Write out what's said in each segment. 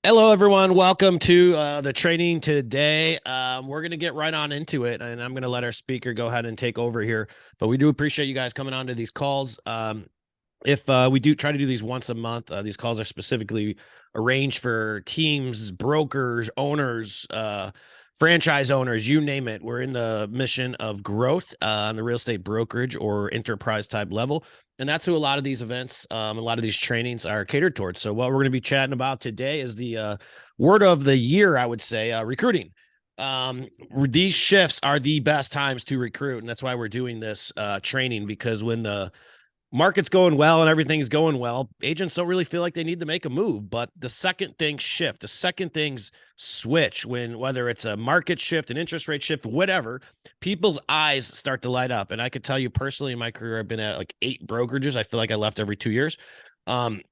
Hello, everyone. Welcome to the training today. We're going to get right on into it, and I'm going to let our speaker go ahead and take over here. But we do appreciate you guys coming on to these calls. If we do try to do these once a month, these calls are specifically arranged for teams, brokers, owners, franchise owners, you name it. We're in the mission of growth on the real estate brokerage or enterprise type level. And that's who a lot of these events, a lot of these trainings are catered towards. So what we're going to be chatting about today is the word of the year, I would say, recruiting. These shifts are the best times to recruit. And that's why we're doing this training, because when the market's going well and everything's going well, agents don't really feel like they need to make a move. But the second things shift, the second things switch, whether it's a market shift, an interest rate shift, whatever, people's eyes start to light up. And I could tell you personally, in my career, I've been at like 8 brokerages. I feel like I left every 2 years. And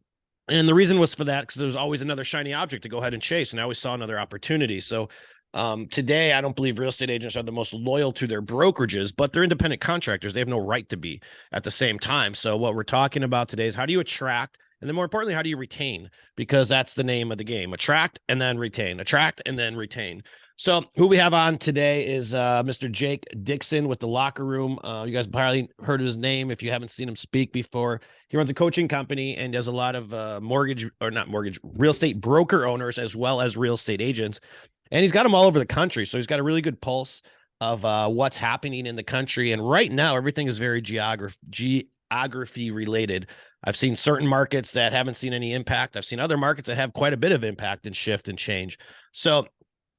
the reason was for that because there was always another shiny object to go ahead and chase. And I always saw another opportunity. So today, I don't believe real estate agents are the most loyal to their brokerages, but they're independent contractors. They have no right to be at the same time. So what we're talking about today is how do you attract, and then more importantly, how do you retain? Because that's the name of the game: attract and then retain, attract and then retain. So who we have on today is Mr. Jake Dixon with the Locker Room. You guys probably heard of his name if you haven't seen him speak before. He runs a coaching company and does a lot of real estate broker owners as well as real estate agents. And he's got them all over the country. So he's got a really good pulse of what's happening in the country. And right now, everything is very geography related. I've seen certain markets that haven't seen any impact. I've seen other markets that have quite a bit of impact and shift and change. So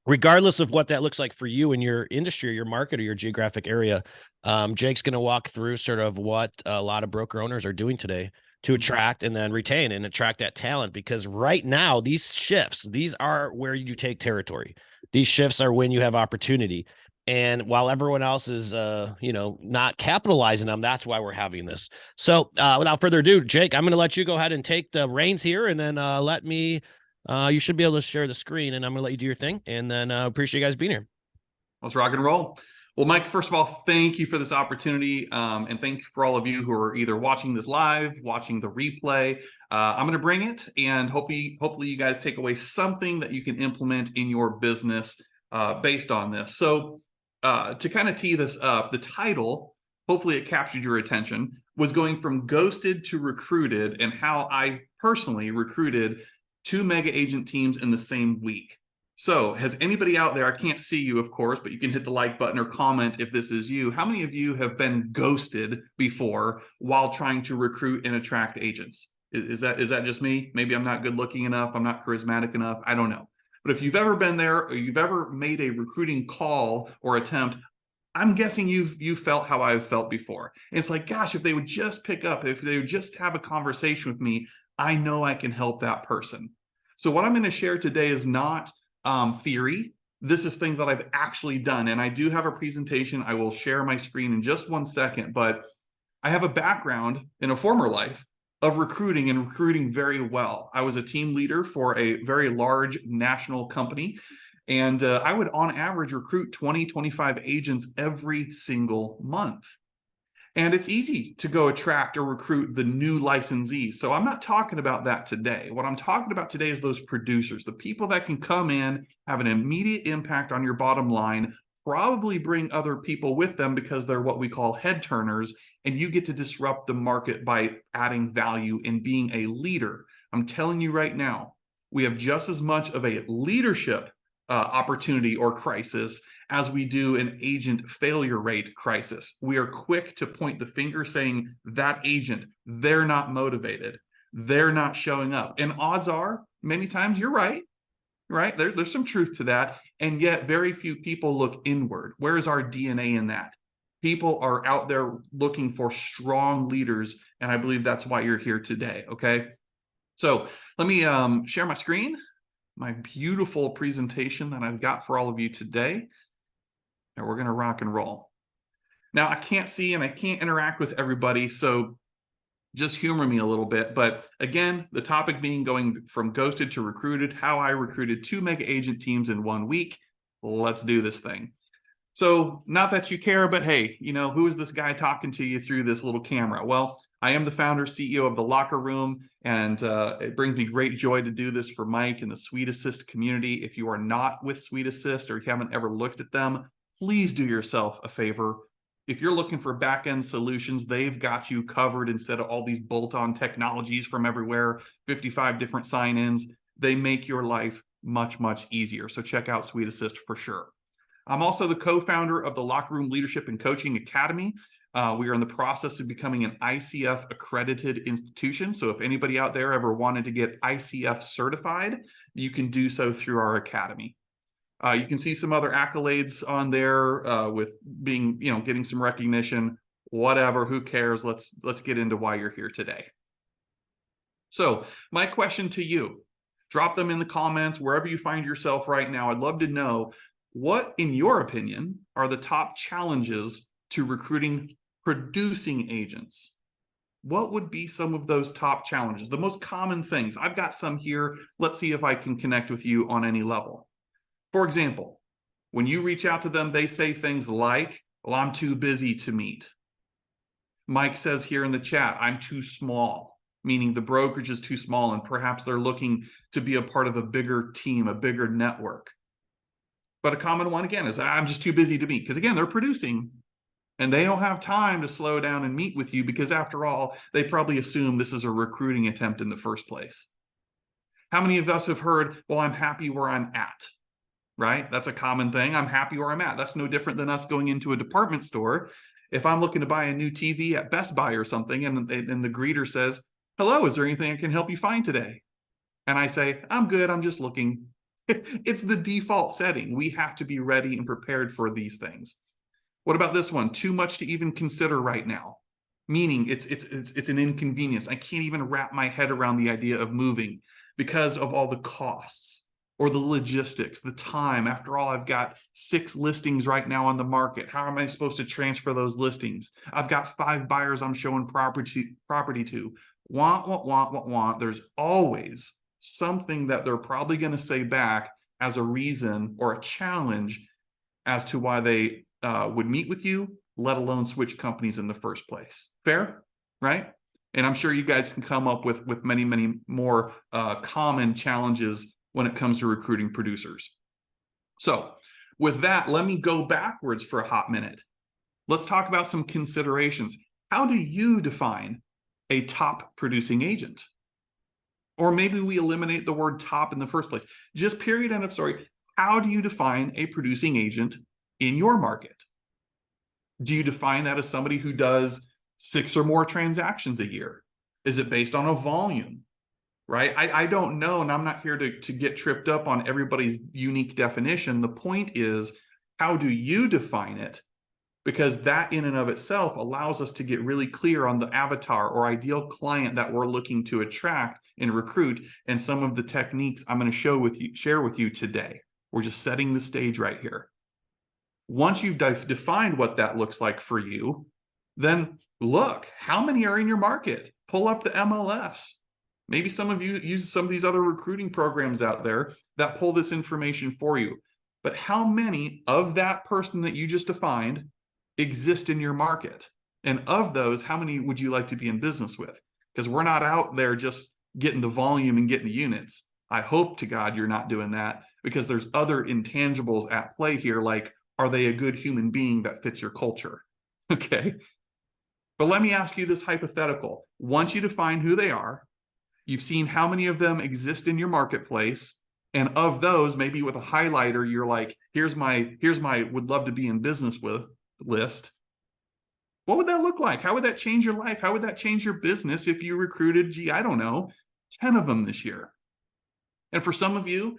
regardless of what that looks like for you in your industry or your market or your geographic area, Jake's going to walk through sort of what a lot of broker owners are doing today to attract and then retain and attract that talent. Because right now, these shifts, these are where you take territory. These shifts are when you have opportunity. And while everyone else is, not capitalizing them, that's why we're having this. So without further ado, Jake, I'm going to let you go ahead and take the reins here, and then you should be able to share the screen, and I'm going to let you do your thing. And then appreciate you guys being here. Let's rock and roll. Well, Mike, first of all, thank you for this opportunity. And thank you for all of you who are either watching this live, watching the replay. I'm going to bring it, and hopefully you guys take away something that you can implement in your business based on this. So to kind of tee this up, the title, hopefully it captured your attention, was going from ghosted to recruited, and how I personally recruited 2 mega agent teams in the same week. So has anybody out there, I can't see you, of course, but you can hit the like button or comment if this is you. How many of you have been ghosted before while trying to recruit and attract agents? Is that just me? Maybe I'm not good looking enough. I'm not charismatic enough. I don't know. But if you've ever been there, or you've ever made a recruiting call or attempt, I'm guessing you've felt how I've felt before. And it's like, gosh, if they would just pick up, if they would just have a conversation with me, I know I can help that person. So what I'm going to share today is not theory. This is things that I've actually done. And I do have a presentation. I will share my screen in just one second, but I have a background in a former life of recruiting, and recruiting very well. I was a team leader for a very large national company, and I would on average recruit 20, 25 agents every single month. And it's easy to go attract or recruit the new licensees. So I'm not talking about that today. What I'm talking about today is those producers, the people that can come in, have an immediate impact on your bottom line, probably bring other people with them because they're what we call head turners, and you get to disrupt the market by adding value and being a leader. I'm telling you right now, we have just as much of a leadership opportunity or crisis as we do an agent failure rate crisis. We are quick to point the finger saying that agent, they're not motivated, they're not showing up. And odds are, many times you're right? There's some truth to that. And yet very few people look inward. Where is our DNA in that? People are out there looking for strong leaders. And I believe that's why you're here today, okay? So let me share my screen, my beautiful presentation that I've got for all of you today. And we're going to rock and roll. Now, I can't see and I can't interact with everybody, so just humor me a little bit. But again, the topic being going from ghosted to recruited, how I recruited 2 mega agent teams in 1 week. Let's do this thing. So not that you care, but hey, who is this guy talking to you through this little camera? Well, I am the founder, CEO of The Locker Room, and it brings me great joy to do this for Mike and the Suite Assist community. If you are not with Suite Assist or you haven't ever looked at them, please do yourself a favor. If you're looking for back-end solutions, they've got you covered instead of all these bolt-on technologies from everywhere, 55 different sign-ins. They make your life much, much easier. So check out Suite Assist for sure. I'm also the co-founder of the Locker Room Leadership and Coaching Academy. We are in the process of becoming an ICF accredited institution. So if anybody out there ever wanted to get ICF certified, you can do so through our academy. You can see some other accolades on there with being, getting some recognition, whatever, who cares? Let's get into why you're here today. So my question to you, drop them in the comments, wherever you find yourself right now. I'd love to know what, in your opinion, are the top challenges to recruiting producing agents? What would be some of those top challenges, the most common things? I've got some here. Let's see if I can connect with you on any level. For example, when you reach out to them, they say things like, well, I'm too busy to meet. Mike says here in the chat, I'm too small, meaning the brokerage is too small and perhaps they're looking to be a part of a bigger team, a bigger network. But a common one, again, is I'm just too busy to meet, because again, they're producing and they don't have time to slow down and meet with you because after all, they probably assume this is a recruiting attempt in the first place. How many of us have heard, well, I'm happy where I'm at, right? That's a common thing. I'm happy where I'm at. That's no different than us going into a department store. If I'm looking to buy a new TV at Best Buy or something, and the greeter says, hello, is there anything I can help you find today? And I say, I'm good, I'm just looking. It's the default setting. We have to be ready and prepared for these things. What about this one? Too much to even consider right now. Meaning it's an inconvenience. I can't even wrap my head around the idea of moving because of all the costs or the logistics, the time. After all, I've got 6 listings right now on the market. How am I supposed to transfer those listings? I've got 5 buyers I'm showing property to. Want. There's always something that they're probably going to say back as a reason or a challenge as to why they would meet with you, let alone switch companies in the first place. Fair, right? And I'm sure you guys can come up with many, many more common challenges when it comes to recruiting producers. So with that, let me go backwards for a hot minute. Let's talk about some considerations. How do you define a top producing agent? Or maybe we eliminate the word top in the first place. Just period, end of story. How do you define a producing agent in your market? Do you define that as somebody who does 6 or more transactions a year? Is it based on a volume, right? I don't know, and I'm not here to get tripped up on everybody's unique definition. The point is, how do you define it? Because that in and of itself allows us to get really clear on the avatar or ideal client that we're looking to attract and recruit, and some of the techniques I'm going to share with you today. We're just setting the stage right here. Once you've defined what that looks like for you, then look, how many are in your market? Pull up the MLS. Maybe some of you use some of these other recruiting programs out there that pull this information for you. But how many of that person that you just defined exist in your market? And of those, how many would you like to be in business with? Because we're not out there just getting the volume and getting the units. I hope to God you're not doing that, because there's other intangibles at play here, like, are they a good human being that fits your culture? Okay. But let me ask you this hypothetical. Once you define who they are, you've seen how many of them exist in your marketplace, and of those, maybe with a highlighter, you're like, here's my would love to be in business with list. What would that look like? How would that change your life? How would that change your business if you recruited, I don't know, 10 of them this year? And for some of you,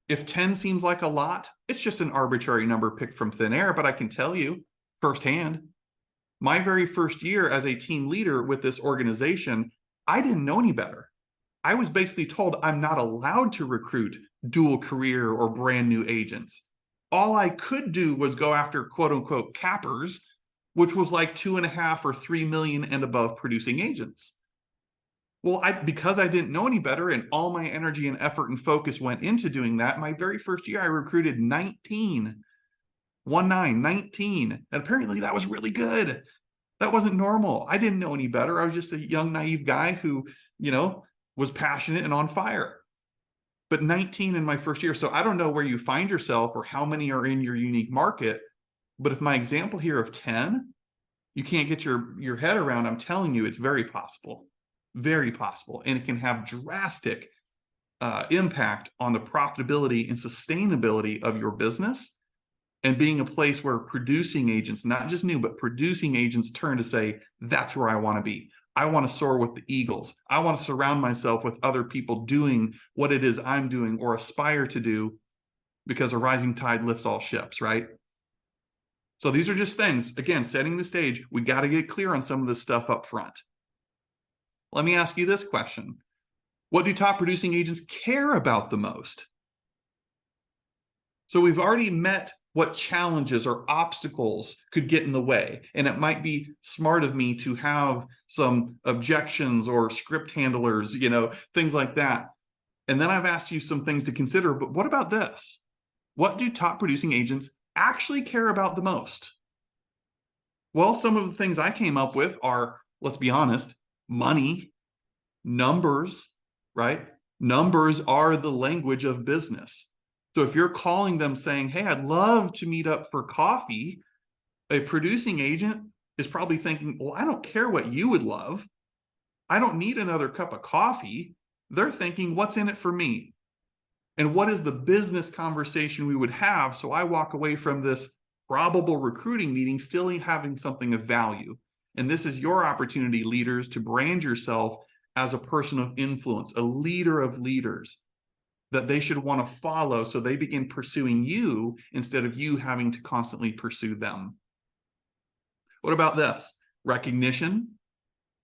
if 10 seems like a lot, it's just an arbitrary number picked from thin air. But I can tell you firsthand, my very first year as a team leader with this organization, I didn't know any better. I was basically told I'm not allowed to recruit dual career or brand new agents. All I could do was go after quote unquote cappers, which was like 2.5 or 3 million and above producing agents. Well, because I didn't know any better and all my energy and effort and focus went into doing that, my very first year I recruited 19. And apparently that was really good. That wasn't normal. I didn't know any better. I was just a young, naive guy who, was passionate and on fire. But 19 in my first year. So I don't know where you find yourself or how many are in your unique market. But if my example here of 10, you can't get your head around, I'm telling you, it's very possible. Very possible. And it can have drastic impact on the profitability and sustainability of your business, and being a place where producing agents, not just new, but producing agents turn to say, that's where I want to be. I want to soar with the eagles. I want to surround myself with other people doing what it is I'm doing or aspire to do, because a rising tide lifts all ships, right? So these are just things, again, setting the stage. We got to get clear on some of this stuff up front. Let me ask you this question. What do top producing agents care about the most? So we've already met what challenges or obstacles could get in the way. And it might be smart of me to have some objections or script handlers, things like that. And then I've asked you some things to consider, but what about this? What do top producing agents actually care about the most? Well, some of the things I came up with are, let's be honest, money, numbers, right? Numbers are the language of business. So if you're calling them saying, hey, I'd love to meet up for coffee, a producing agent is probably thinking, well, I don't care what you would love. I don't need another cup of coffee. They're thinking, what's in it for me? And what is the business conversation we would have so I walk away from this probable recruiting meeting still having something of value? And this is your opportunity, leaders, to brand yourself as a person of influence, a leader of leaders that they should want to follow, so they begin pursuing you instead of you having to constantly pursue them. What about this? Recognition.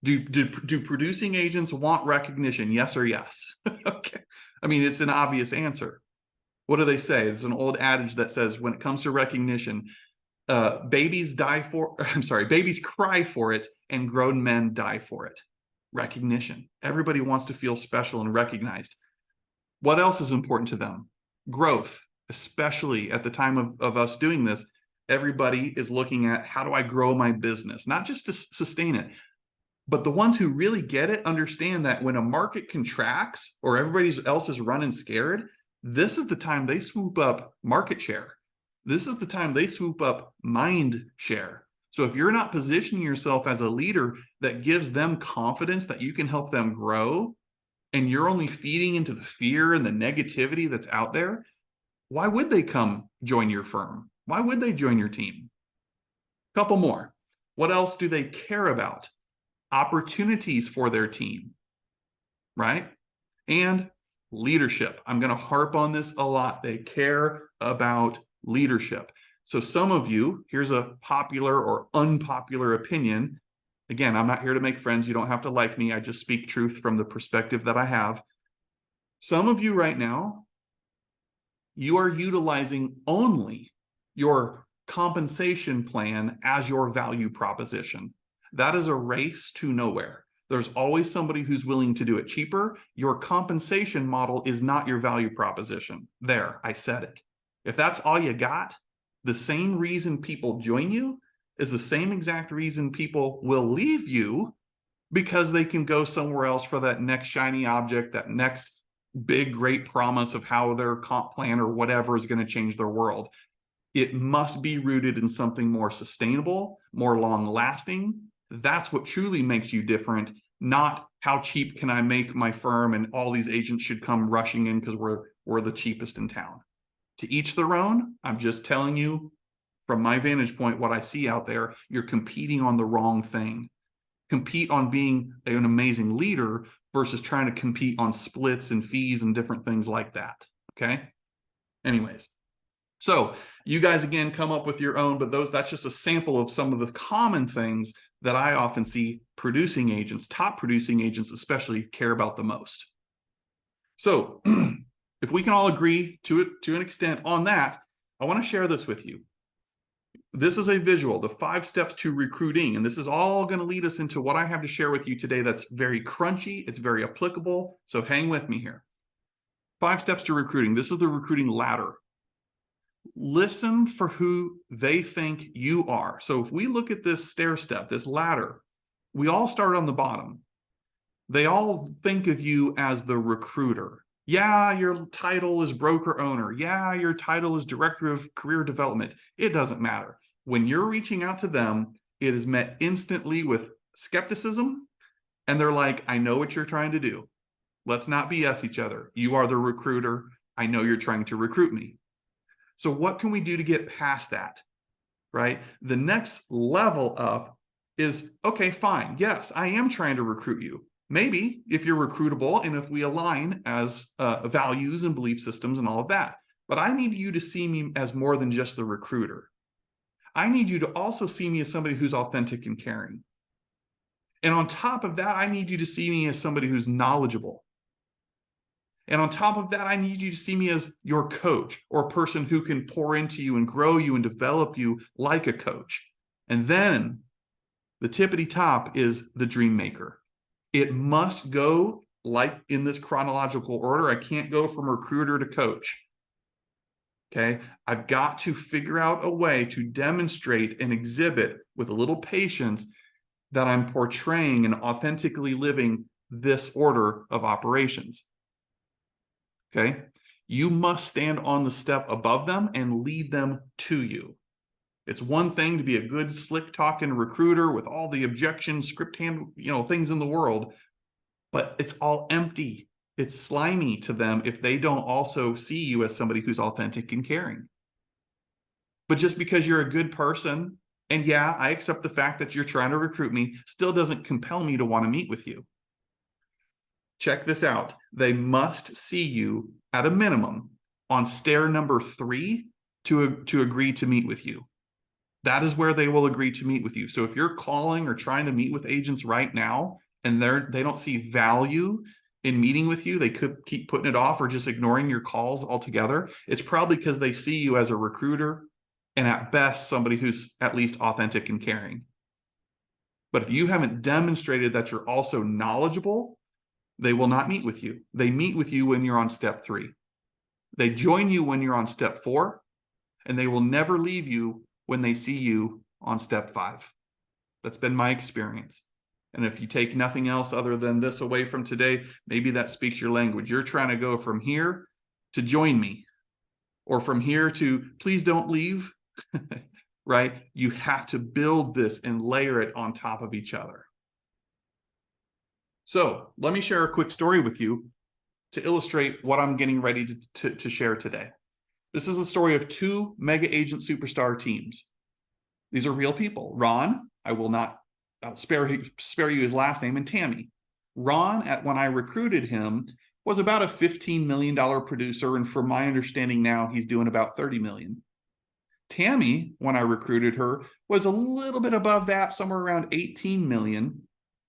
Do producing agents want recognition? Yes or yes? Okay. I mean, it's an obvious answer. What do they say? It's an old adage that says, when it comes to recognition, babies cry for it, and grown men die for it. Recognition. Everybody wants to feel special and recognized. What else is important to them? Growth, especially at the time of us doing this. Everybody is looking at, how do I grow my business? Not just to sustain it, but the ones who really get it understand that when a market contracts or everybody else is running scared, this is the time they swoop up market share. This is the time they swoop up mind share. So if you're not positioning yourself as a leader that gives them confidence that you can help them grow, and you're only feeding into the fear and the negativity that's out there, why would they come join your firm? Why would they join your team? Couple more. What else do they care about? Opportunities for their team, right? And leadership. I'm going to harp on this a lot. They care about leadership. So some of you, here's a popular or unpopular opinion. Again, I'm not here to make friends. You don't have to like me. I just speak truth from the perspective that I have. Some of you right now, you are utilizing only your compensation plan as your value proposition. That is a race to nowhere. There's always somebody who's willing to do it cheaper. Your compensation model is not your value proposition. There, I said it. If that's all you got, the same reason people join you is the same exact reason people will leave you, because they can go somewhere else for that next shiny object, that next big, great promise of how their comp plan or whatever is going to change their world. It must be rooted in something more sustainable, more long lasting. That's what truly makes you different, not how cheap can I make my firm and all these agents should come rushing in because we're the cheapest in town. To each their own. I'm just telling you from my vantage point what I see out there. You're competing on the wrong thing. Compete on being an amazing leader versus trying to compete on splits and fees and different things like that. Okay. Anyways, so you guys again come up with your own, but that's just a sample of some of the common things that I often see producing agents, top producing agents especially, care about the most. So if we can all agree to an extent on that, I want to share this with you. This is a visual, the 5 steps to recruiting, and this is all going to lead us into what I have to share with you today that's very crunchy, it's very applicable, so hang with me here. 5 steps to recruiting. This is the recruiting ladder. listen for who they think you are. So if we look at this stair step, this ladder, we all start on the bottom. They all think of you as the recruiter. Yeah, your title is broker owner. Yeah, your title is director of career development. It doesn't matter. When you're reaching out to them, it is met instantly with skepticism. And they're like, I know what you're trying to do. Let's not BS each other. You are the recruiter. I know you're trying to recruit me. So what can we do to get past that? Right? The next level up is, okay, fine. Yes, I am trying to recruit you. Maybe if you're recruitable and if we align as values and belief systems and all of that. But I need you to see me as more than just the recruiter. I need you to also see me as somebody who's authentic and caring. And on top of that, I need you to see me as somebody who's knowledgeable. And on top of that, I need you to see me as your coach or a person who can pour into you and grow you and develop you like a coach. And then the tippity top is the dream maker. It must go like in this chronological order. I can't go from recruiter to coach. Okay. I've got to figure out a way to demonstrate and exhibit with a little patience that I'm portraying and authentically living this order of operations. Okay. You must stand on the step above them and lead them to you. It's one thing to be a good slick talking recruiter with all the objections, script hand, things in the world, but it's all empty. It's slimy to them if they don't also see you as somebody who's authentic and caring. But just because you're a good person, and yeah, I accept the fact that you're trying to recruit me, still doesn't compel me to want to meet with you. Check this out. They must see you at a minimum on stair number 3 to agree to meet with you. That is where they will agree to meet with you. So if you're calling or trying to meet with agents right now and they don't see value in meeting with you, they could keep putting it off or just ignoring your calls altogether. It's probably because they see you as a recruiter and at best somebody who's at least authentic and caring. But if you haven't demonstrated that you're also knowledgeable, they will not meet with you. They meet with you when you're on step 3. They join you when you're on step 4, and they will never leave you when they see you on step 5. That's been my experience. And if you take nothing else other than this away from today, maybe that speaks your language. You're trying to go from here to join me, or from here to please don't leave, right? You have to build this and layer it on top of each other. So let me share a quick story with you to illustrate what I'm getting ready to share today. This is the story of 2 mega agent superstar teams. These are real people. Ron, I'll spare you his last name, and Tammy. Ron, when I recruited him, was about a $15 million producer, and from my understanding now, he's doing about $30 million. Tammy, when I recruited her, was a little bit above that, somewhere around 18 million,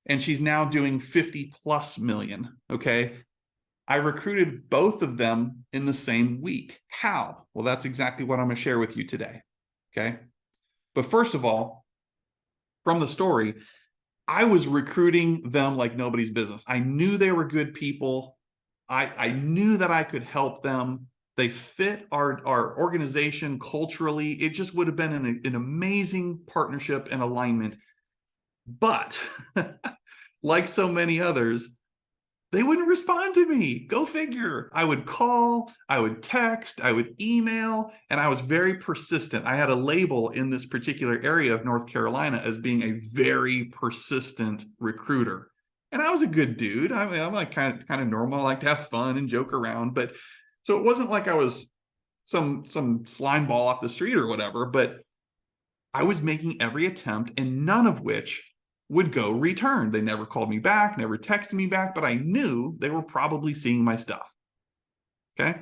and she's now doing 50 plus million, okay? I recruited both of them in the same week. How? Well, that's exactly what I'm going to share with you today, okay? But first of all, from the story, I was recruiting them like nobody's business. I knew they were good people. I knew that I could help them. They fit our organization culturally. It just would have been an amazing partnership and alignment. But like so many others, they wouldn't respond to me. Go figure. I would call, I would text, I would email, and I was very persistent. I had a label in this particular area of North Carolina as being a very persistent recruiter. And I was a good dude. I mean, I'm like kind of normal. I like to have fun and joke around. But so it wasn't like I was some slime ball off the street or whatever, but I was making every attempt, and none of which would go return. They never called me back, never texted me back, but I knew they were probably seeing my stuff. Okay.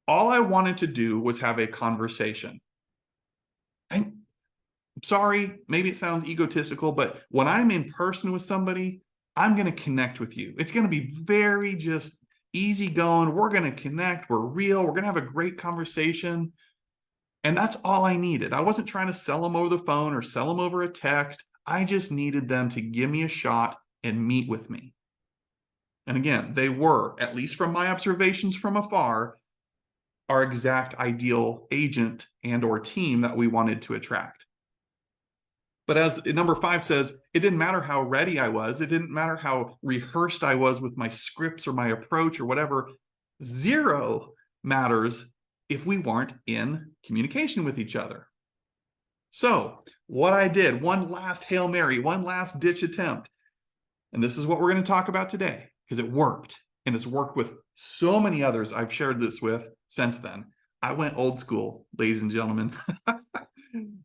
All I wanted to do was have a conversation. I'm sorry, maybe it sounds egotistical, but when I'm in person with somebody, I'm going to connect with you. It's going to be very just easy going. We're going to connect. We're real. We're going to have a great conversation. And that's all I needed. I wasn't trying to sell them over the phone or sell them over a text. I just needed them to give me a shot and meet with me. And again, they were, at least from my observations from afar, our exact ideal agent and or team that we wanted to attract. But as number 5 says, it didn't matter how ready I was. It didn't matter how rehearsed I was with my scripts or my approach or whatever. 0 matters if we weren't in communication with each other. So what I did, one last Hail Mary, one last ditch attempt. And this is what we're going to talk about today because it worked. And it's worked with so many others I've shared this with since then. I went old school, ladies and gentlemen.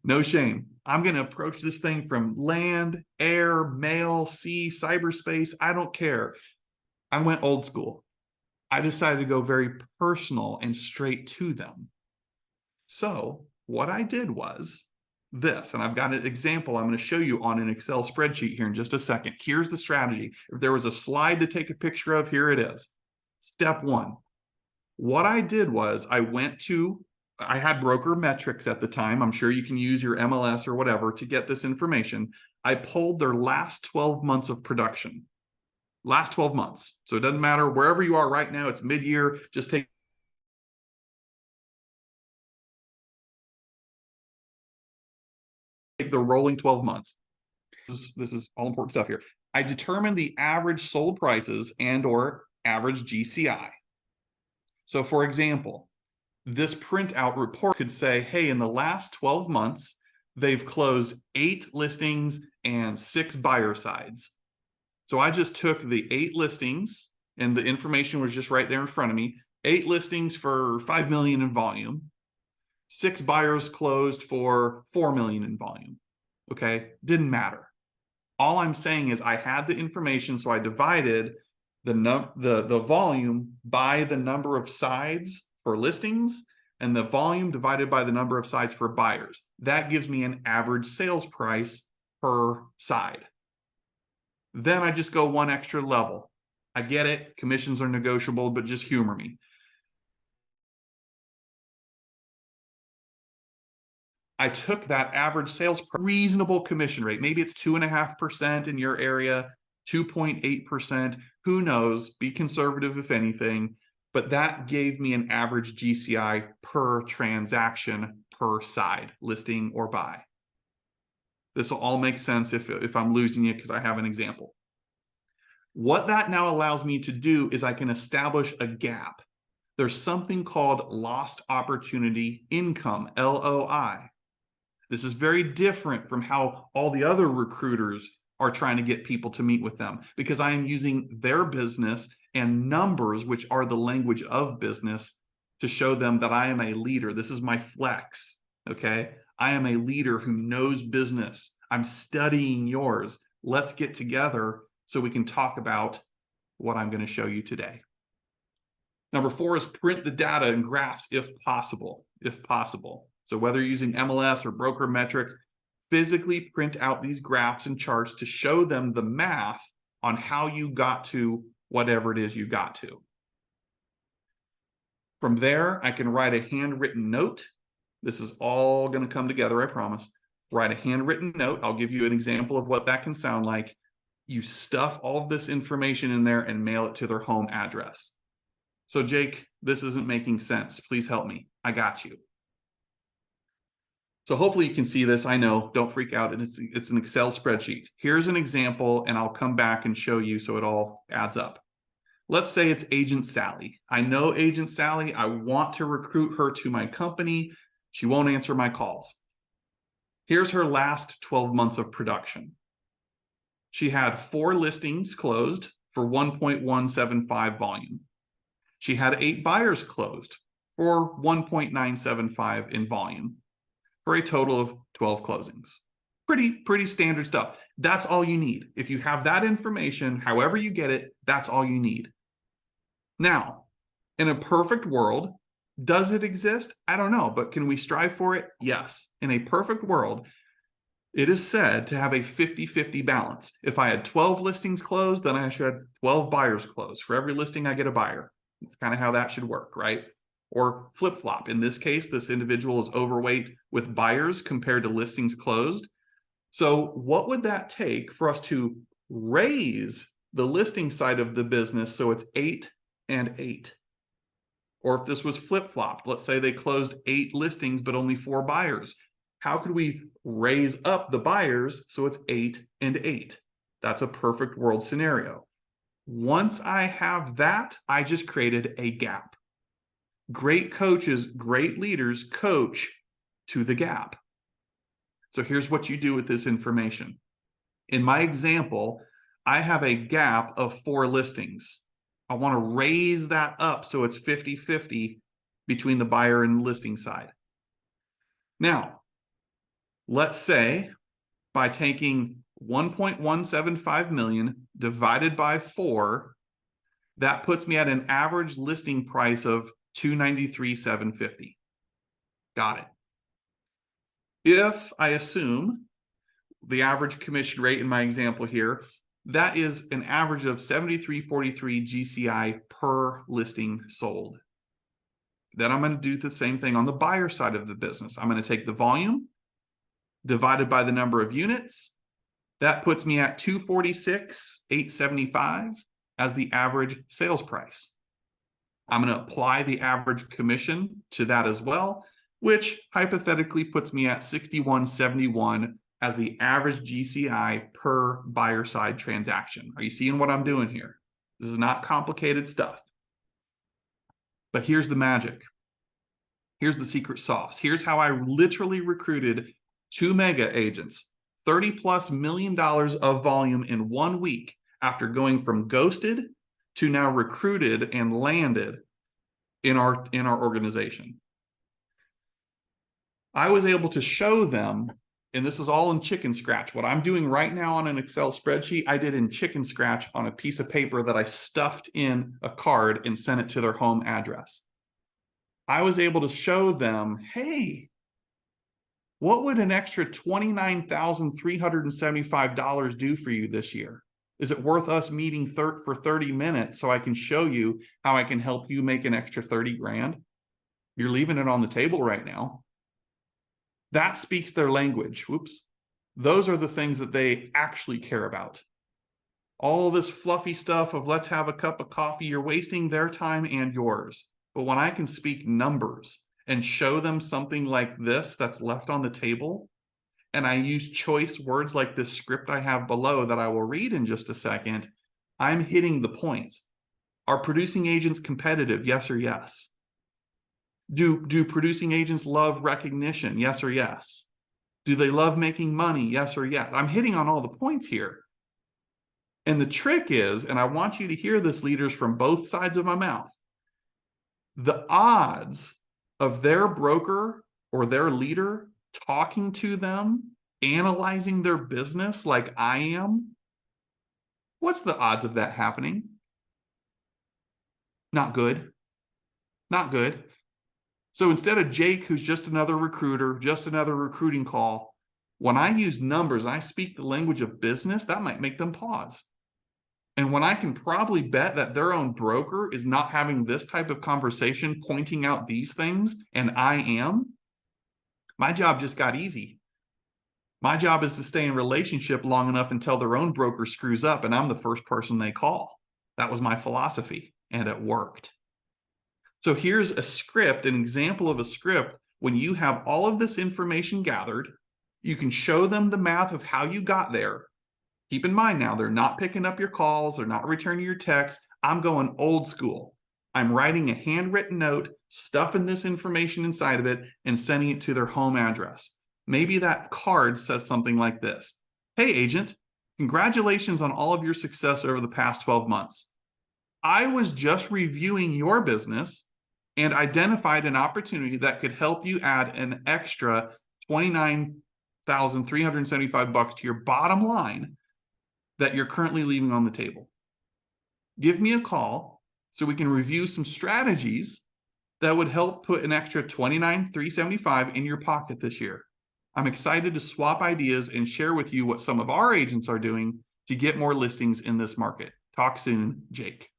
No shame. I'm going to approach this thing from land, air, mail, sea, cyberspace. I don't care. I went old school. I decided to go very personal and straight to them. So what I did was this, and I've got an example I'm going to show you on an Excel spreadsheet here in just a second. Here's the strategy. If there was a slide to take a picture of, here it is. Step 1. What I did was I had broker metrics at the time. I'm sure you can use your MLS or whatever to get this information. I pulled their last 12 months of production. Last 12 months. So it doesn't matter wherever you are right now, it's mid-year, just take the rolling 12 months. This is all important stuff here. I determined the average sold prices and or average GCI. So for example, this printout report could say, hey, in the last 12 months, they've closed 8 listings and 6 buyer sides. So I just took the 8 listings and the information was just right there in front of me. 8 listings for 5 million in volume. 6 buyers closed for 4 million in volume. Okay, didn't matter. All I'm saying is I had the information, so I divided the volume by the number of sides for listings and the volume divided by the number of sides for buyers. That gives me an average sales price per side. Then I just go one extra level. I get it, commissions are negotiable, but just humor me. I took that average sales price, reasonable commission rate. Maybe it's 2.5% in your area, 2.8%. Who knows? Be conservative if anything. But that gave me an average GCI per transaction per side, listing or buy. This will all make sense if I'm losing you because I have an example. What that now allows me to do is I can establish a gap. There's something called lost opportunity income, LOI. This is very different from how all the other recruiters are trying to get people to meet with them because I am using their business and numbers, which are the language of business, to show them that I am a leader. This is my flex, okay? I am a leader who knows business. I'm studying yours. Let's get together so we can talk about what I'm going to show you today. Number 4 is print the data and graphs if possible, So whether you're using MLS or broker metrics, physically print out these graphs and charts to show them the math on how you got to whatever it is you got to. From there, I can write a handwritten note. This is all going to come together, I promise. Write a handwritten note. I'll give you an example of what that can sound like. You stuff all of this information in there and mail it to their home address. So Jake, this isn't making sense. Please help me. I got you. So hopefully you can see this. I know, don't freak out. And it's an Excel spreadsheet. Here's an example, and I'll come back and show you so it all adds up. Let's say it's Agent Sally. I know Agent Sally. I want to recruit her to my company. She won't answer my calls. Here's her last 12 months of production. She had 4 listings closed for 1.175 volume. She had 8 buyers closed for 1.975 in volume, for a total of 12 closings. Pretty standard stuff. That's all you need. If you have that information, however you get it, that's all you need. Now, in a perfect world, does it exist? I don't know, but can we strive for it? Yes. In a perfect world, it is said to have a 50-50 balance. If I had 12 listings closed, then I should have 12 buyers closed. For every listing, I get a buyer. It's kind of how that should work, right? Or flip-flop. In this case, this individual is overweight with buyers compared to listings closed. So what would that take for us to raise the listing side of the business so it's 8 and 8? Or if this was flip-flopped, let's say they closed 8 listings, but only 4 buyers. How could we raise up the buyers so it's 8 and 8? That's a perfect world scenario. Once I have that, I just created a gap. Great coaches, great leaders coach to the gap. So here's what you do with this information. In my example, I have a gap of 4 listings. I want to raise that up so it's 50-50 between the buyer and listing side. Now, let's say by taking 1.175 million divided by 4, that puts me at an average listing price of $293,750. Got it. If I assume the average commission rate in my example here, that is an average of 73.43 GCI per listing sold. Then I'm going to do the same thing on the buyer side of the business. I'm going to take the volume divided by the number of units. That puts me at 246,875 as the average sales price. I'm going to apply the average commission to that as well, which hypothetically puts me at 61.71 as the average GCI per buyer side transaction. Are you seeing what I'm doing here? This is not complicated stuff. But here's the magic. Here's the secret sauce. Here's how I literally recruited 2 mega agents, $30+ million of volume in 1 week after going from ghosted to now recruited and landed in our organization. I was able to show them, and this is all in chicken scratch. What I'm doing right now on an Excel spreadsheet, I did in chicken scratch on a piece of paper that I stuffed in a card and sent it to their home address. I was able to show them, hey, what would an extra $29,375 do for you this year? Is it worth us meeting for 30 minutes so I can show you how I can help you make an extra 30 grand? You're leaving it on the table right now. That speaks their language. Whoops. Those are the things that they actually care about. All this fluffy stuff of let's have a cup of coffee, you're wasting their time and yours. But when I can speak numbers and show them something like this that's left on the table, and I use choice words like this script I have below that I will read in just a second, I'm hitting the points. Are producing agents competitive? Yes or yes? Do producing agents love recognition? Yes or yes? Do they love making money? Yes or yes? I'm hitting on all the points here. And the trick is, and I want you to hear this, leaders, from both sides of my mouth, the odds of their broker or their leader talking to them, analyzing their business like I am, what's the odds of that happening? Not good. Not good. So instead of Jake, who's just another recruiter, just another recruiting call, when I use numbers and I speak the language of business, that might make them pause. And when I can probably bet that their own broker is not having this type of conversation, pointing out these things, and I am, my job just got easy. My job is to stay in relationship long enough until their own broker screws up and I'm the first person they call. That was my philosophy, and it worked. So here's a script, an example of a script. When you have all of this information gathered, you can show them the math of how you got there. Keep in mind now, they're not picking up your calls, they're not returning your texts. I'm going old school. I'm writing a handwritten note, stuffing this information inside of it, and sending it to their home address. Maybe that card says something like this. Hey, agent, congratulations on all of your success over the past 12 months. I was just reviewing your business and identified an opportunity that could help you add an extra $29,375 to your bottom line that you're currently leaving on the table. Give me a call so we can review some strategies that would help put an extra $29,375 in your pocket this year. I'm excited to swap ideas and share with you what some of our agents are doing to get more listings in this market. Talk soon, Jake.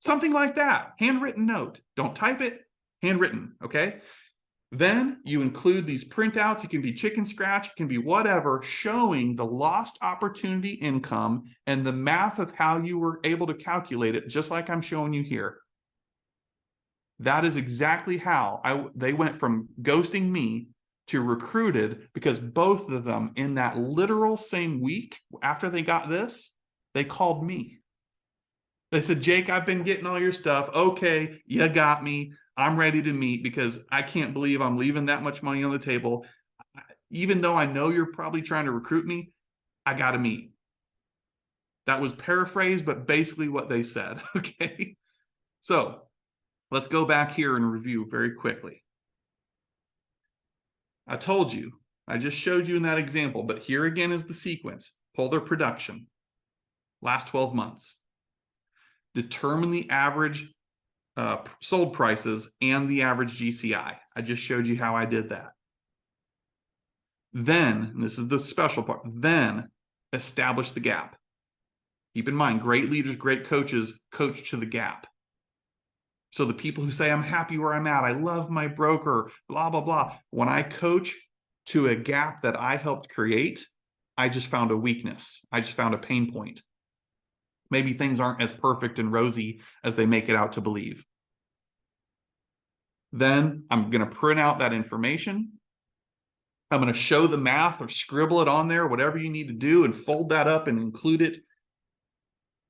Something like that, handwritten note. Don't type it, handwritten, okay? Then you include these printouts. It can be chicken scratch, it can be whatever, showing the lost opportunity income and the math of how you were able to calculate it, just like I'm showing you here. That is exactly how they went from ghosting me to recruited, because both of them in that literal same week after they got this, they called me. They said, Jake, I've been getting all your stuff. Okay, you got me. I'm ready to meet because I can't believe I'm leaving that much money on the table. Even though I know you're probably trying to recruit me, I got to meet. That was paraphrased, but basically what they said. Okay. So let's go back here and review very quickly. I told you, I just showed you in that example, but here again is the sequence. Pull their production, last 12 months. Determine the average sold prices and the average GCI. I just showed you how I did that. Then, and this is the special part, then establish the gap. Keep in mind, great leaders, great coaches coach to the gap. So the people who say, I'm happy where I'm at, I love my broker, blah, blah, blah. When I coach to a gap that I helped create, I just found a weakness. I just found a pain point. Maybe things aren't as perfect and rosy as they make it out to believe. Then I'm going to print out that information. I'm going to show the math or scribble it on there, whatever you need to do, and fold that up and include it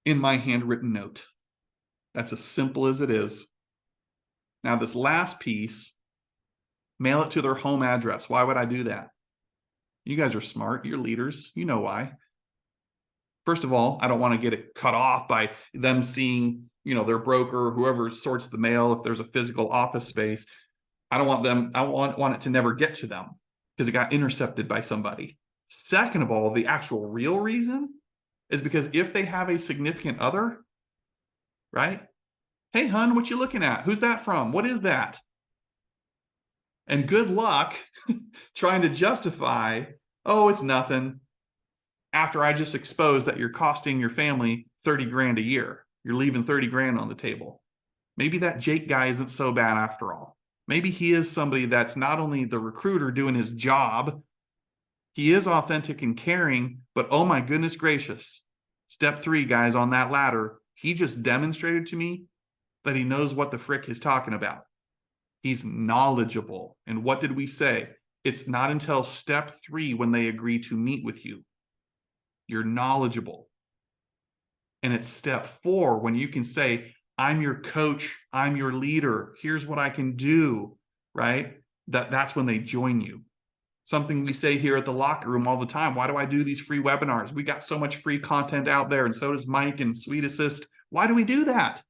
in my handwritten note. That's as simple as it is. Now, this last piece, mail it to their home address. Why would I do that? You guys are smart. You're leaders. You know why. First of all, I don't want to get it cut off by them seeing, their broker, whoever sorts the mail, if there's a physical office space. I want it to never get to them because it got intercepted by somebody. Second of all, the actual real reason is because if they have a significant other, right? Hey, hun, what you looking at? Who's that from? What is that? And good luck trying to justify, oh, it's nothing, after I just exposed that you're costing your family 30 grand a year. You're leaving 30 grand on the table. Maybe that Jake guy isn't so bad after all. Maybe he is somebody that's not only the recruiter doing his job, he is authentic and caring, but oh my goodness gracious, step 3, guys, on that ladder, he just demonstrated to me that he knows what the frick he's talking about. He's knowledgeable. And what did we say? It's not until step 3 when they agree to meet with you. You're knowledgeable. And it's step 4 when you can say, I'm your coach, I'm your leader, here's what I can do, right? That's when they join you. Something we say here at the locker room all the time. Why do I do these free webinars? We got so much free content out there, and so does Mike and Sweet Assist. Why do we do that?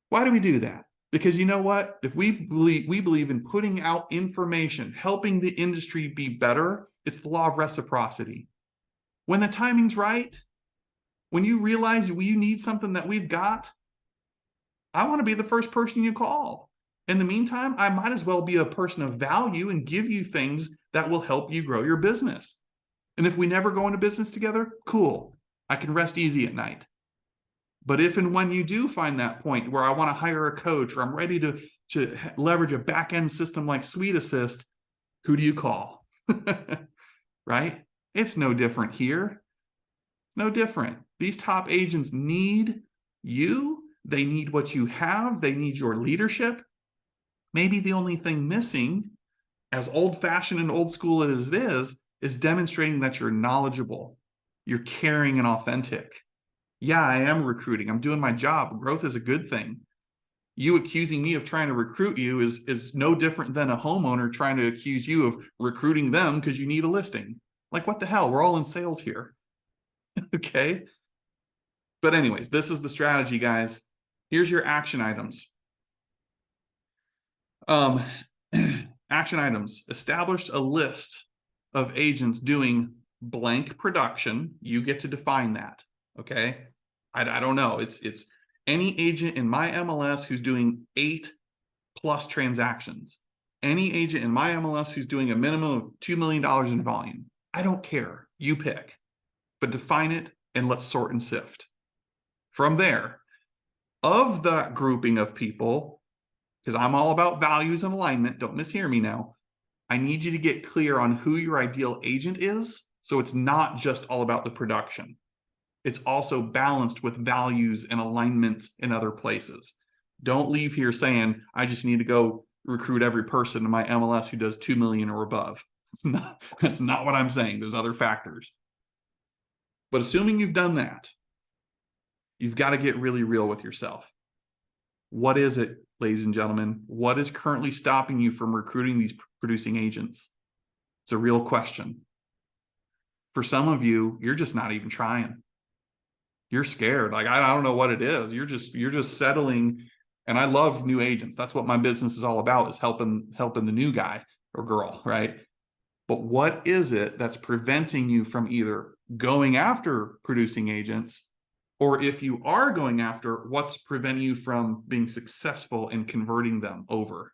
Why do we do that? Because you know what? If we believe in putting out information, helping the industry be better, it's the law of reciprocity. When the timing's right, when you realize you need something that we've got, I want to be the first person you call. In the meantime, I might as well be a person of value and give you things that will help you grow your business. And if we never go into business together, cool. I can rest easy at night. But if and when you do find that point where I want to hire a coach or I'm ready to leverage a back-end system like Sweet Assist, who do you call? Right? It's no different here. It's no different. These top agents need you. They need what you have. They need your leadership. Maybe the only thing missing, as old-fashioned and old school as it is demonstrating that you're knowledgeable, you're caring and authentic. Yeah, I am recruiting. I'm doing my job. Growth is a good thing. You accusing me of trying to recruit you is no different than a homeowner trying to accuse you of recruiting them because you need a listing. Like, what the hell? We're all in sales here. Okay. But anyways, this is the strategy, guys. Here's your action items. Action items. Establish a list of agents doing blank production. You get to define that. Okay. I don't know. It's any agent in my MLS who's doing 8+ transactions. Any agent in my MLS who's doing a minimum of $2 million in volume. I don't care. You pick. But define it and let's sort and sift. From there, of that grouping of people, because I'm all about values and alignment, don't mishear me now, I need you to get clear on who your ideal agent is, so it's not just all about the production. It's also balanced with values and alignment in other places. Don't leave here saying, I just need to go recruit every person in my MLS who does 2 million or above. That's not what I'm saying. There's other factors. But assuming you've done that, you've got to get really real with yourself. What is it, ladies and gentlemen? What is currently stopping you from recruiting these producing agents? It's a real question. For some of you, you're just not even trying. You're scared. Like, I don't know what it is. You're just settling. And I love new agents. That's what my business is all about, is helping the new guy or girl, right? But what is it that's preventing you from either going after producing agents, or if you are going after, what's preventing you from being successful in converting them over?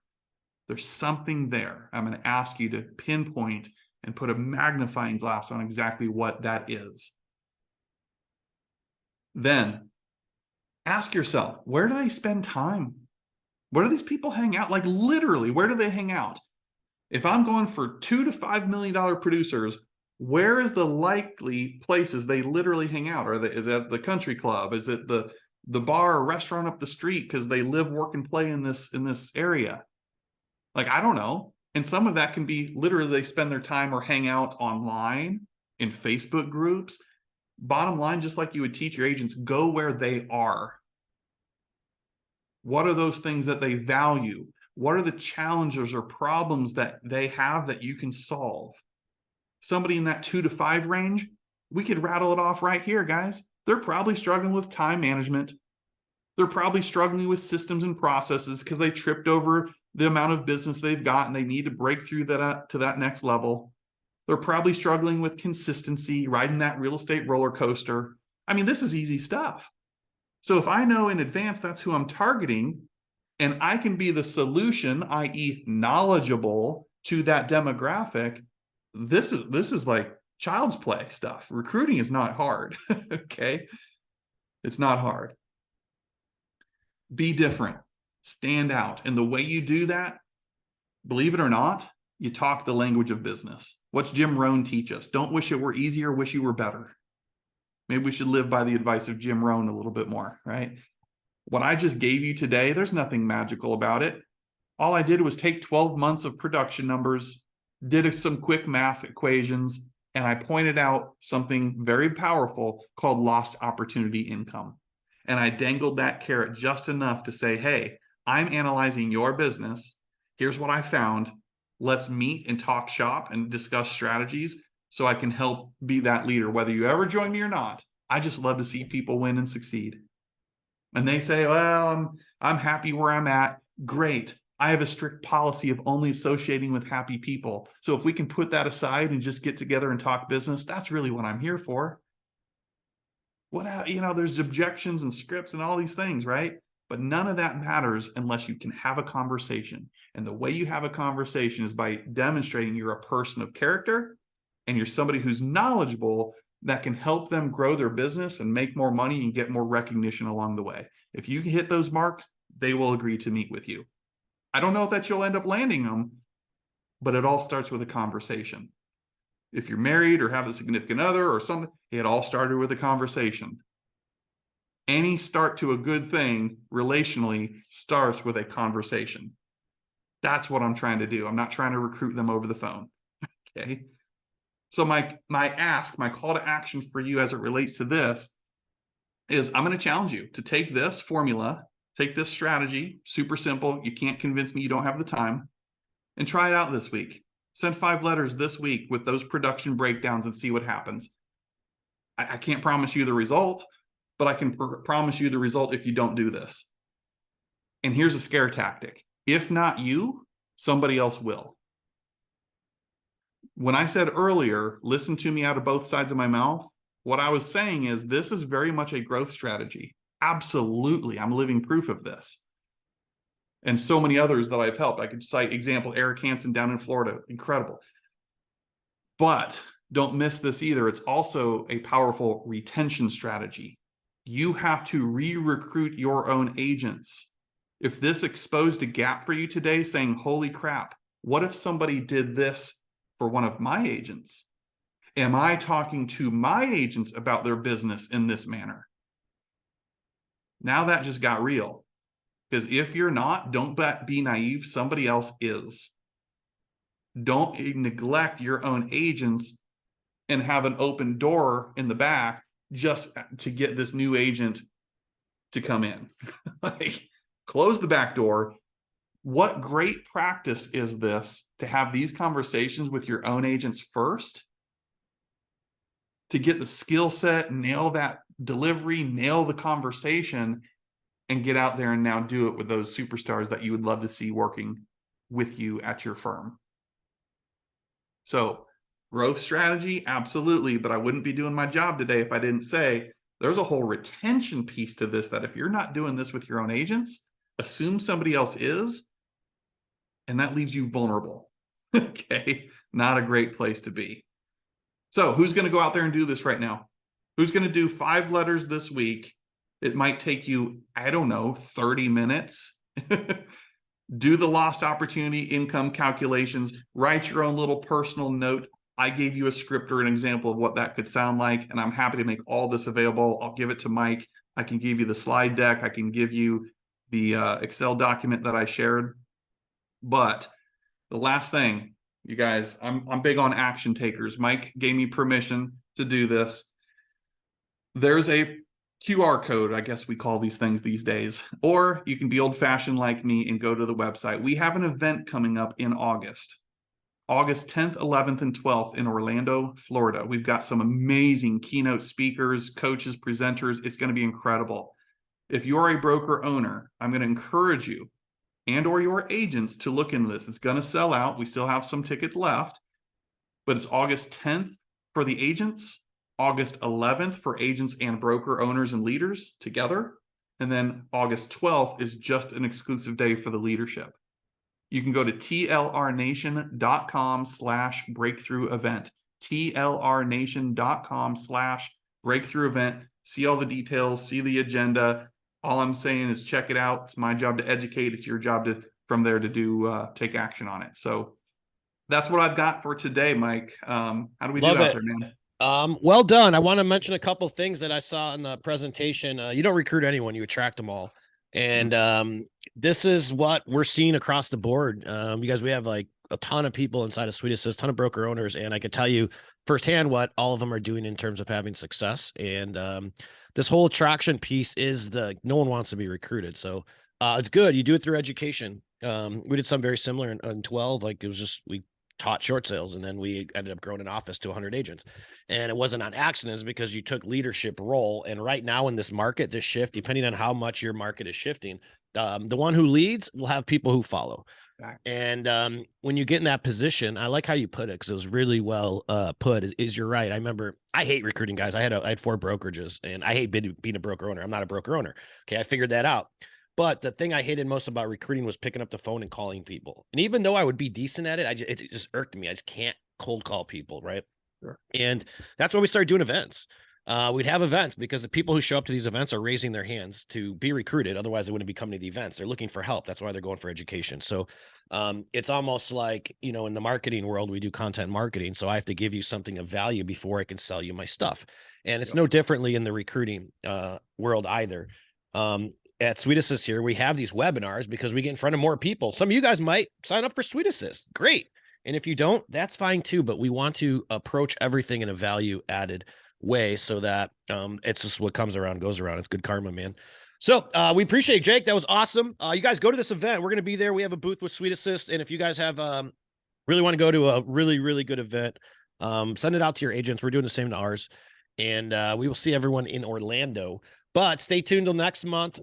There's something there. I'm going to ask you to pinpoint and put a magnifying glass on exactly what that is. Then ask yourself, where do they spend time? Where do these people hang out? Like, literally, where do they hang out? If I'm going for $2 to $5 million producers, where is the likely places they literally hang out? Is it the country club? Is it the bar or restaurant up the street because they live, work, and play in this area? Like, I don't know. And some of that can be literally they spend their time or hang out online in Facebook groups. Bottom line, just like you would teach your agents, go where they are. What are those things that they value? What are the challenges or problems that they have that you can solve? Somebody in that 2 to 5 range, we could rattle it off right here, guys. They're probably struggling with time management. They're probably struggling with systems and processes because they tripped over the amount of business they've got and they need to break through that to that next level. They're probably struggling with consistency, riding that real estate roller coaster. I mean, this is easy stuff. So if I know in advance that's who I'm targeting, and I can be the solution, i.e., knowledgeable to that demographic, this is like child's play stuff. Recruiting is not hard. Okay? It's not hard. Be different. Stand out. And the way you do that, believe it or not, you talk the language of business. What's Jim Rohn teach us? Don't wish it were easier, wish you were better. Maybe we should live by the advice of Jim Rohn a little bit more, right? What I just gave you today, there's nothing magical about it. All I did was take 12 months of production numbers, did some quick math equations, and I pointed out something very powerful called lost opportunity income. And I dangled that carrot just enough to say, hey, I'm analyzing your business. Here's what I found. Let's meet and talk shop and discuss strategies so I can help be that leader. Whether you ever join me or not, I just love to see people win and succeed. And they say, well, I'm happy where I'm at. Great. I have a strict policy of only associating with happy people. So if we can put that aside and just get together and talk business, that's really what I'm here for. There's objections and scripts and all these things, right? But none of that matters unless you can have a conversation. And the way you have a conversation is by demonstrating you're a person of character and you're somebody who's knowledgeable that can help them grow their business and make more money and get more recognition along the way. If you hit those marks, they will agree to meet with you. I don't know if that you'll end up landing them, but it all starts with a conversation. If you're married or have a significant other or something, it all started with a conversation. Any start to a good thing relationally starts with a conversation. That's what I'm trying to do. I'm not trying to recruit them over the phone. Okay. So my call to action for you as it relates to this is I'm going to challenge you to take this formula, take this strategy, super simple. You can't convince me you don't have the time, and try it out this week. Send 5 letters this week with those production breakdowns and see what happens. I can't promise you the result, but I can promise you the result if you don't do this. And here's a scare tactic. If not you, somebody else will. When I said earlier, listen to me out of both sides of my mouth, what I was saying is this is very much a growth strategy. Absolutely. I'm living proof of this. And so many others that I've helped. I could cite example, Eric Hansen down in Florida. Incredible. But don't miss this either. It's also a powerful retention strategy. You have to re-recruit your own agents. If this exposed a gap for you today, saying, holy crap, what if somebody did this for one of my agents? Am I talking to my agents about their business in this manner? Now that just got real. Because if you're not, don't be naive. Somebody else is. Don't neglect your own agents and have an open door in the back just to get this new agent to come in. Like, close the back door. What great practice is this to have these conversations with your own agents first, to get the skill set, nail that delivery, nail the conversation, and get out there and now do it with those superstars that you would love to see working with you at your firm. So, growth strategy, absolutely, but I wouldn't be doing my job today if I didn't say there's a whole retention piece to this, that if you're not doing this with your own agents, assume somebody else is, and that leaves you vulnerable. Okay, not a great place to be. So who's going to go out there and do this right now? Who's going to do 5 letters this week? It might take you, I don't know, 30 minutes. Do the lost opportunity income calculations, write your own little personal note. I gave you a script or an example of what that could sound like, and I'm happy to make all this available. I'll give it to Mike. I can give you the slide deck. I can give you the Excel document that I shared. But the last thing, you guys, I'm big on action takers. Mike gave me permission to do this. There's a QR code, I guess we call these things these days, or you can be old-fashioned like me and go to the website. We have an event coming up in August 10th, 11th, and 12th in Orlando, Florida. We've got some amazing keynote speakers, coaches, presenters. It's going to be incredible. If you're a broker owner, I'm going to encourage you and or your agents to look into this. It's going to sell out. We still have some tickets left, but it's August 10th for the agents, August 11th for agents and broker owners and leaders together. And then August 12th is just an exclusive day for the leadership. You can go to tlrnation.com/breakthrough event, tlrnation.com/breakthrough event. See all the details, see the agenda. All I'm saying is check it out. It's my job to educate. It's your job to, from there, to do take action on it. So that's what I've got for today, Mike. How do we do out there, man? Well done. I want to mention a couple of things that I saw in the presentation. You don't recruit anyone, you attract them all. And this is what we're seeing across the board. You guys, we have like a ton of people inside of SweetAssist, a ton of broker owners, and I could tell you firsthand what all of them are doing in terms of having success. And this whole attraction piece is no one wants to be recruited. So it's good. You do it through education. We did something very similar in 12. Like, it was just, we taught short sales, and then we ended up growing an office to 100 agents. And it wasn't on accident, it's because you took leadership role. And right now in this market, this shift, depending on how much your market is shifting, the one who leads will have people who follow. And when you get in that position, I like how you put it, because it was really well put, is you're right. I remember, I hate recruiting, guys. I had 4 brokerages, and I hate being a broker owner. I'm not a broker owner. Okay, I figured that out. But the thing I hated most about recruiting was picking up the phone and calling people. And even though I would be decent at it, it just irked me. I just can't cold call people, right? Sure. And that's why we started doing events. We'd have events because the people who show up to these events are raising their hands to be recruited. Otherwise, they wouldn't be coming to the events. They're looking for help. That's why they're going for education. So it's almost like, in the marketing world, we do content marketing. So I have to give you something of value before I can sell you my stuff. And it's no differently in the recruiting world either. At SweetAssist here, we have these webinars because we get in front of more people. Some of you guys might sign up for SweetAssist. Great. And if you don't, that's fine too. But we want to approach everything in a value added way so that it's just what comes around goes around. It's good karma, man. So we appreciate it, Jake. That was awesome. You guys go to this event. We're going to be there. We have a booth with SweetAssist. And if you guys have really want to go to a really, really good event, send it out to your agents. We're doing the same to ours. And we will see everyone in Orlando. But stay tuned till next month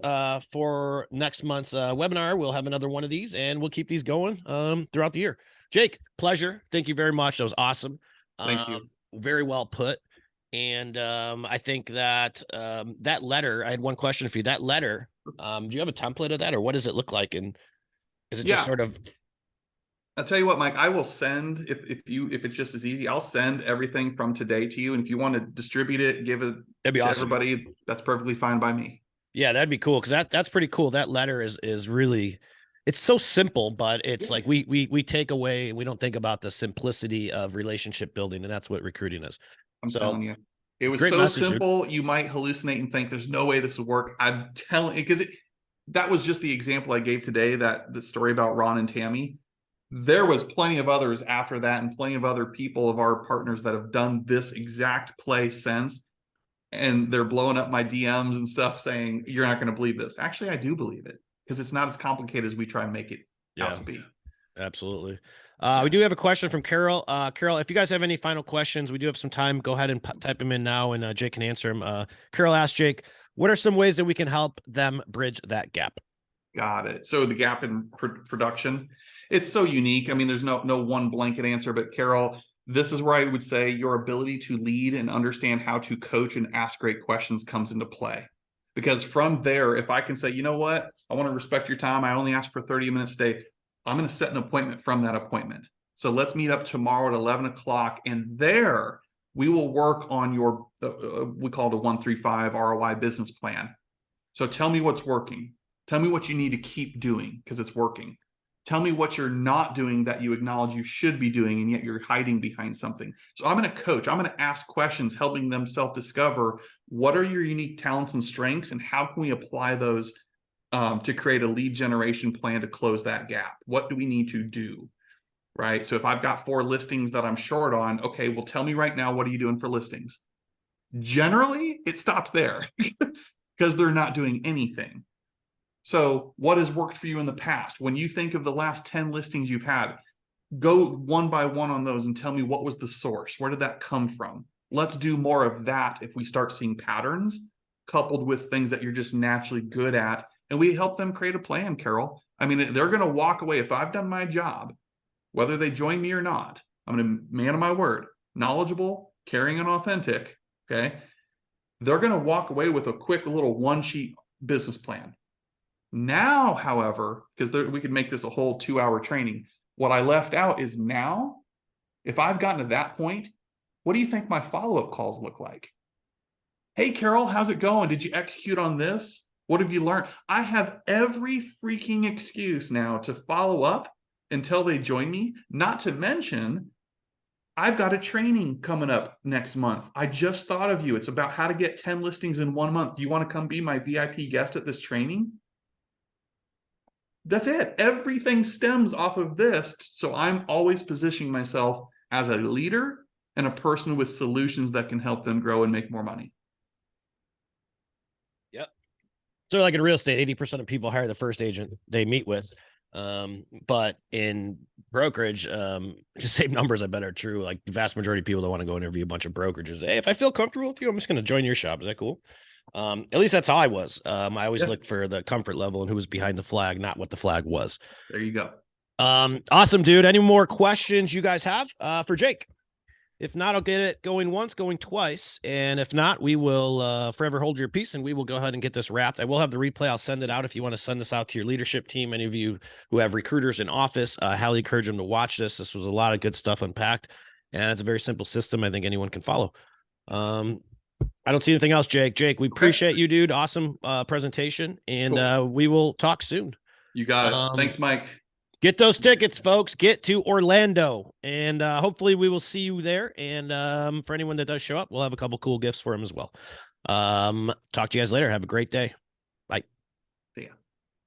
for next month's webinar. We'll have another one of these, and we'll keep these going throughout the year. Jake, pleasure. Thank you very much. That was awesome. Thank you. Very well put. And I think that that letter, I had one question for you. That letter, do you have a template of that, or what does it look like? And is it just sort of... I'll tell you what, Mike, I will send, if it's just as easy, I'll send everything from today to you. And if you want to distribute it, give it that'd be to awesome. Everybody, that's perfectly fine by me. Yeah, that'd be cool. Cause that's pretty cool. That letter is really, it's so simple, but it's like, we take away, we don't think about the simplicity of relationship building. And that's what recruiting is. I'm telling you, it was so simple. You might hallucinate and think there's no way this would work. I'm telling you, because that was just the example I gave today, that the story about Ron and Tammy. There was plenty of others after that, and plenty of other people of our partners that have done this exact play since. And they're blowing up my DMs and stuff saying, you're not going to believe this. Actually, I do believe it, because it's not as complicated as we try and make it out Yeah, to be. absolutely. We do have a question from Carol. Carol, if you guys have any final questions, we do have some time. Go ahead and type them in now, and Jake can answer them. Carol asked Jake, what are some ways that we can help them bridge that gap? Got it. So the gap in production, it's so unique. I mean, there's no one blanket answer, but Carol, this is where I would say your ability to lead and understand how to coach and ask great questions comes into play. Because from there, if I can say, you know what, I want to respect your time, I only ask for 30 minutes a day, I'm going to set an appointment from that appointment. So let's meet up tomorrow at 11 o'clock, and there we will work on your, we call it a 135 ROI business plan. So tell me what's working. Tell me what you need to keep doing because it's working. Tell me what you're not doing that you acknowledge you should be doing, and yet you're hiding behind something. So I'm going to coach. I'm going to ask questions, helping them self-discover what are your unique talents and strengths, and how can we apply those to create a lead generation plan to close that gap? What do we need to do? Right. So if I've got 4 listings that I'm short on, okay, well, tell me right now, what are you doing for listings? Generally, it stops there because they're not doing anything. So what has worked for you in the past? When you think of the last 10 listings you've had, go one by one on those and tell me, what was the source? Where did that come from? Let's do more of that if we start seeing patterns coupled with things that you're just naturally good at. And we help them create a plan, Carol. I mean, they're going to walk away. If I've done my job, whether they join me or not, I'm going to, man of my word, knowledgeable, caring, and authentic. Okay. They're going to walk away with a quick little 1-sheet business plan. Now, however, because we could make this a whole 2-hour training, what I left out is now, if I've gotten to that point, what do you think my follow-up calls look like? Hey, Carol, how's it going? Did you execute on this? What have you learned? I have every freaking excuse now to follow up until they join me, not to mention I've got a training coming up next month. I just thought of you. It's about how to get 10 listings in 1 month. You want to come be my VIP guest at this training? That's it. Everything stems off of this. So I'm always positioning myself as a leader and a person with solutions that can help them grow and make more money. Yep. So like in real estate, 80% of people hire the first agent they meet with. But in brokerage, just same numbers I bet are true. Like the vast majority of people don't want to go interview a bunch of brokerages. Hey, if I feel comfortable with you, I'm just going to join your shop. Is that cool? At least that's how I was. I always looked for the comfort level and who was behind the flag, not what the flag was. There you go. Awesome, dude. Any more questions you guys have for Jake? If not, I'll get it going once, going twice. And if not, we will forever hold your peace, and we will go ahead and get this wrapped. I will have the replay. I'll send it out if you want to send this out to your leadership team. Any of you who have recruiters in office, highly encourage them to watch this. This was a lot of good stuff unpacked, and it's a very simple system I think anyone can follow. I don't see anything else, Jake. Jake, we appreciate you, dude. Awesome presentation, and cool. We will talk soon. You got it. Thanks, Mike. Get those tickets, folks. Get to Orlando, and hopefully we will see you there. And for anyone that does show up, we'll have a couple cool gifts for him as well. Talk to you guys later. Have a great day.